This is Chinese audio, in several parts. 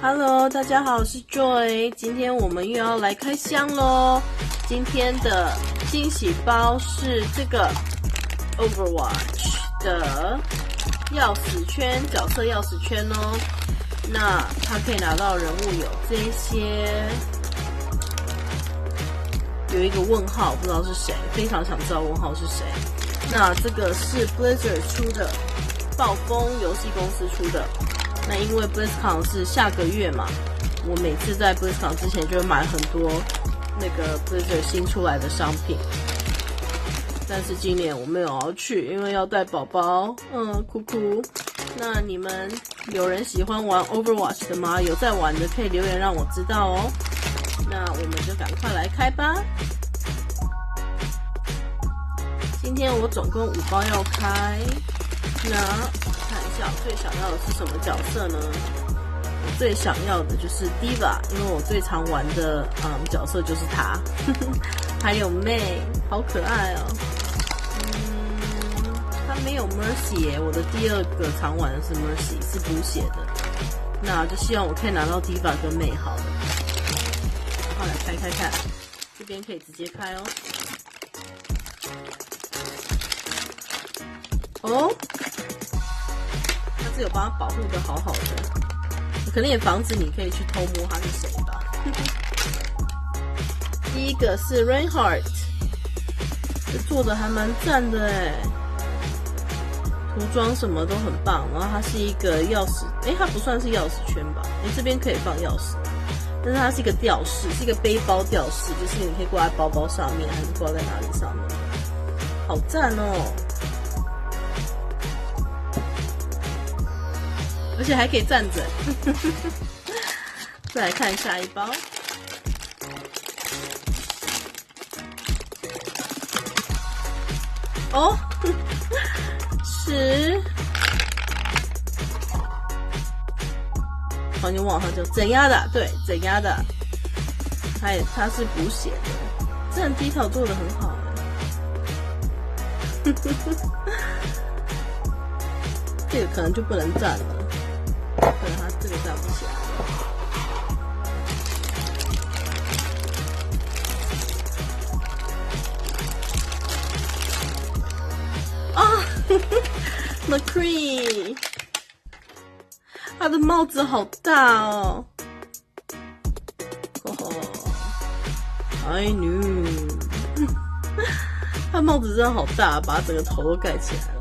Hello， 大家好，我是 Joy， 今天我们又要来开箱咯。今天的惊喜包是这个 Overwatch 的钥匙圈，角色钥匙圈哦。那它可以拿到人物有这些，有一个问号，不知道是谁，非常想知道问号是谁。那这个是 Blizzard 出的，暴风游戏公司出的。那因为 BlizzCon 是下个月嘛，我每次在 BlizzCon 之前就会买很多那个 Blizzard 新出来的商品，但是今年我没有要去，因为要带宝宝，哭哭。那你们有人喜欢玩 Overwatch 的吗？有在玩的可以留言让我知道哦。那我们就赶快来开吧。今天我总共5包要开，那看一下我最想要的是什么角色呢？我最想要的就是 Diva， 因为我最常玩的角色就是她。还有 Mei， 好可爱哦。她没有 Mercy 耶，我的第2个常玩的是 Mercy， 是补血的。那就希望我可以拿到 Diva 跟 Mei 好了。好，来开开看，这边可以直接开哦。哦，他是有帮他保护的好好的，可能也防止你可以去偷摸他是谁吧。第一个是 Reinhardt， 这做的还蛮赞的哎，涂装什么都很棒，然后它是一个钥匙，它不算是钥匙圈吧？这边可以放钥匙，但是它是一个吊饰，是一个背包吊饰，就是你可以挂在包包上面，还是挂在哪里上面，好赞哦！而且还可以站着。再来看下一包。哦，10。好，你忘了它叫怎样的？对，怎样的？它是补血的，这很低调做的很好。这个可能就不能站了。可能他这个站不起来啊！McCree， 他的帽子好大哦。I knew， 他帽子真的好大，把整个头都盖起来了。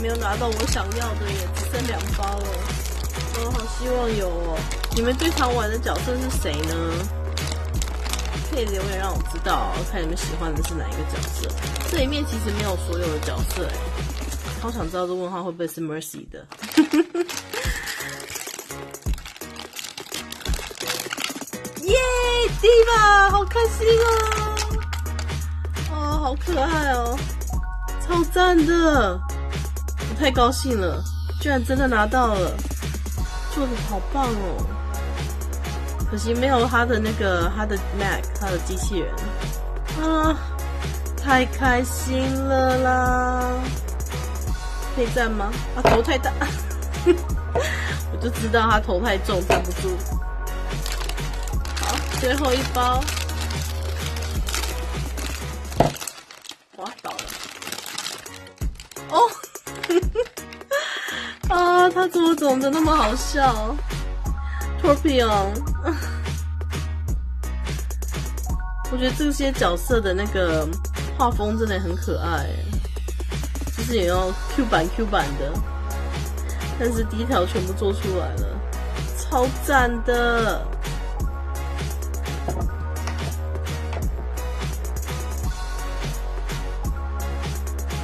没有拿到我想要的耶，只剩2包了。好希望有哦。你们最常玩的角色是谁呢？可以留言让我知道，看你们喜欢的是哪一个角色。这里面其实没有所有的角色耶，好想知道这问号会不会是 Mercy 的。耶 ，Diva， 好开心哦！哦，好可爱哦，超赞的！我太高兴了，居然真的拿到了，做的好棒哦！可惜没有他的他的 Mac， 他的机器人啊，太开心了啦！可以站吗？头太大，我就知道他头太重，站不住。好，最后1包，哇，倒了！哦。啊，他怎么长得那么好笑 ？Torpion， 我觉得这些角色的那个画风真的很可爱，就是也要 Q 版的，但是第一条全部做出来了，超赞的！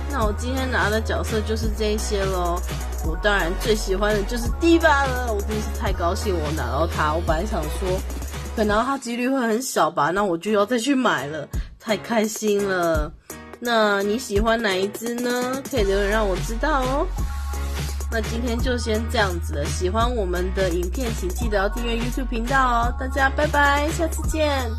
那我今天拿的角色就是这些咯。我当然最喜欢的就是 Diva 了，我真的是太高兴我拿到它。我本来想说可能拿到它几率会很小吧，那我就要再去买了，太开心了。那你喜欢哪一只呢？可以留言让我知道哦。那今天就先这样子了，喜欢我们的影片请记得要订阅 YouTube 频道哦。大家拜拜，下次见。